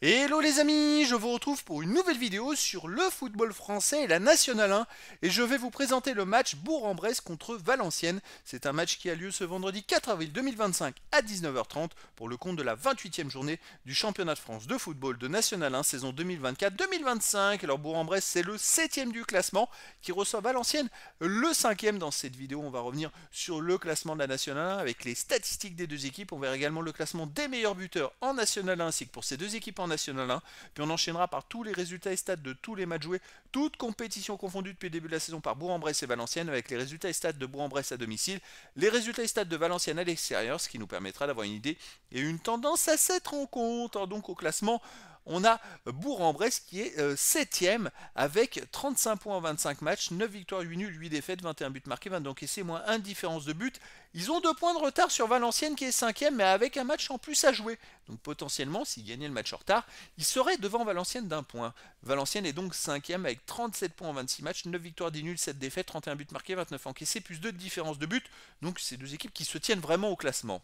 Hello les amis, je vous retrouve pour une nouvelle vidéo sur le football français et la Nationale 1 et je vais vous présenter le match Bourg-en-Bresse contre Valenciennes. C'est un match qui a lieu ce vendredi 4 avril 2025 à 19h30 pour le compte de la 28e journée du championnat de France de football de Nationale 1 saison 2024-2025. Alors Bourg-en-Bresse c'est le 7e du classement qui reçoit Valenciennes le 5e. Dans cette vidéo on va revenir sur le classement de la Nationale 1 avec les statistiques des deux équipes. On verra également le classement des meilleurs buteurs en Nationale 1 ainsi que pour ces deux équipes en National 1, puis on enchaînera par tous les résultats et stats de tous les matchs joués, toutes compétitions confondues depuis le début de la saison par Bourg-en-Bresse et Valenciennes, avec les résultats et stats de Bourg-en-Bresse à domicile, les résultats et stats de Valenciennes à l'extérieur, ce qui nous permettra d'avoir une idée et une tendance à cette rencontre. Donc au classement, on a Bourg-en-Bresse qui est 7ème avec 35 points en 25 matchs, 9 victoires, 8 nuls, 8 défaites, 21 buts marqués, 22 encaissés, moins 1 différence de but. Ils ont 2 points de retard sur Valenciennes qui est 5ème mais avec un match en plus à jouer. Donc potentiellement, s'ils gagnaient le match en retard, ils seraient devant Valenciennes d'un point. Valenciennes est donc 5ème avec 37 points en 26 matchs, 9 victoires, 10 nuls, 7 défaites, 31 buts marqués, 29 encaissés, plus 2 de différence de but. Donc c'est deux équipes qui se tiennent vraiment au classement.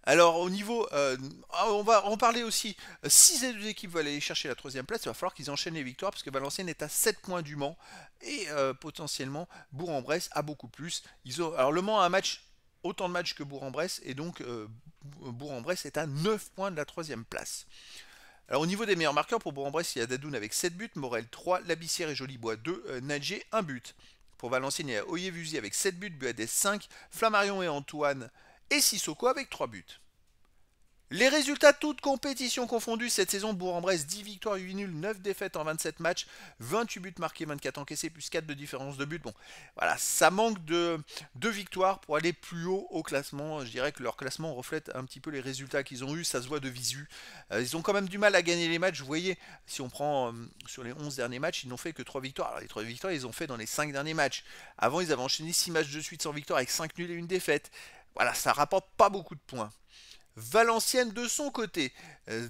Alors au niveau, on va en parler aussi. Si ces deux équipes veulent aller chercher la troisième place, il va falloir qu'ils enchaînent les victoires parce que Valenciennes est à 7 points du Mans et potentiellement Bourg-en-Bresse a beaucoup plus. Alors le Mans a un match, autant de matchs que Bourg-en-Bresse et donc Bourg-en-Bresse est à 9 points de la troisième place. Alors au niveau des meilleurs marqueurs pour Bourg-en-Bresse, il y a Dadoun avec 7 buts, Morel 3, Labissière et Jolibois 2, Nadjer 1 but. Pour Valenciennes, il y a Oyevusi avec 7 buts, Buades 5, Flammarion et Antoine et Sissoko avec 3 buts. Les résultats toutes compétitions confondues cette saison, Bourg-en-Bresse 10 victoires, 8 nuls, 9 défaites en 27 matchs, 28 buts marqués, 24 encaissés, plus 4 de différence de but. Bon, voilà, ça manque de victoires pour aller plus haut au classement. Je dirais que leur classement reflète un petit peu les résultats qu'ils ont eu, ça se voit de visu. Ils ont quand même du mal à gagner les matchs. Vous voyez, si on prend sur les 11 derniers matchs, ils n'ont fait que 3 victoires. Alors les 3 victoires, ils ont fait dans les 5 derniers matchs. Avant, ils avaient enchaîné 6 matchs de suite sans victoire avec 5 nuls et une défaite. Voilà, ça rapporte pas beaucoup de points. Valenciennes de son côté,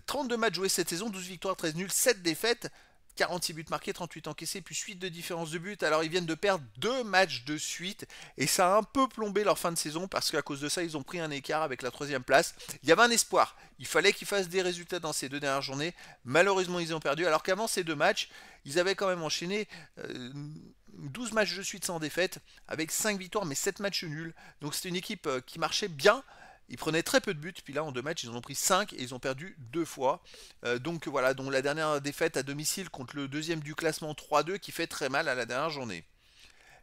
32 matchs joués cette saison, 12 victoires, 13 nuls, 7 défaites, 46 buts marqués, 38 encaissés, puis 8 de différence de but. Alors ils viennent de perdre 2 matchs de suite et ça a un peu plombé leur fin de saison parce qu'à cause de ça ils ont pris un écart avec la troisième place. Il y avait un espoir, il fallait qu'ils fassent des résultats dans ces 2 dernières journées. Malheureusement ils ont perdu alors qu'avant ces 2 matchs, ils avaient quand même enchaîné 12 matchs de suite sans défaite avec 5 victoires mais 7 matchs nuls. Donc c'était une équipe qui marchait bien. Ils prenaient très peu de buts, puis là en 2 matchs ils en ont pris 5 et ils ont perdu 2 fois. Donc voilà, dont la dernière défaite à domicile contre le deuxième du classement 3-2 qui fait très mal à la dernière journée.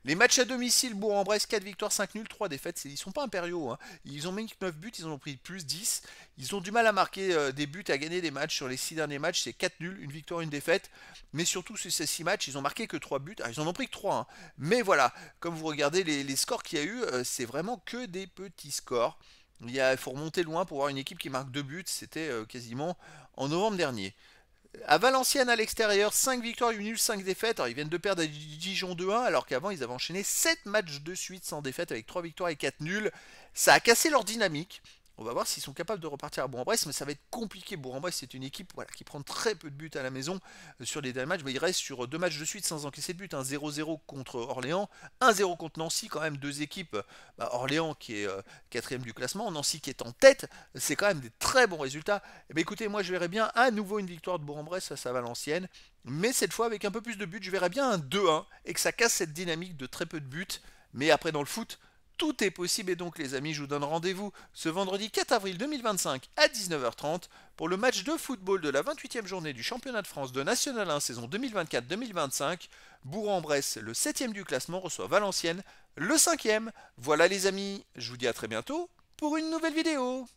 Les matchs à domicile, Bourg-en-Bresse, 4 victoires, 5 nuls, 3 défaites. Ils sont pas impériaux. Hein. Ils ont mis 9 buts, ils en ont pris plus 10. Ils ont du mal à marquer des buts, à gagner des matchs. Sur les 6 derniers matchs, c'est 4 nuls, une victoire, une défaite. Mais surtout sur ces 6 matchs, ils ont marqué que 3 buts. Ah, ils en ont pris que 3. Hein. Mais voilà, comme vous regardez les scores qu'il y a eu, c'est vraiment que des petits scores. Il faut remonter loin pour voir une équipe qui marque 2 buts. C'était quasiment en novembre dernier. À Valenciennes à l'extérieur, 5 victoires, 8 nuls, 5 défaites. Alors ils viennent de perdre à Dijon 2-1 alors qu'avant ils avaient enchaîné 7 matchs de suite sans défaite avec 3 victoires et 4 nuls. Ça a cassé leur dynamique. On va voir s'ils sont capables de repartir à Bourg-en-Bresse, mais ça va être compliqué. Bourg-en-Bresse, c'est une équipe qui prend très peu de buts à la maison sur les derniers matchs. Mais il reste sur 2 matchs de suite sans encaisser de but. Un 0-0 contre Orléans, 1-0 contre Nancy, quand même 2 équipes. Orléans qui est 4ème du classement, Nancy qui est en tête. C'est quand même des très bons résultats. Et écoutez, moi je verrais bien à nouveau une victoire de Bourg-en-Bresse face à Valenciennes. Mais cette fois avec un peu plus de buts, je verrais bien un 2-1 et que ça casse cette dynamique de très peu de buts. Mais après dans le foot, tout est possible et donc les amis, je vous donne rendez-vous ce vendredi 4 avril 2025 à 19h30 pour le match de football de la 28e journée du championnat de France de National 1 saison 2024-2025. Bourg-en-Bresse, le 7e du classement, reçoit Valenciennes, le 5e. Voilà les amis, je vous dis à très bientôt pour une nouvelle vidéo.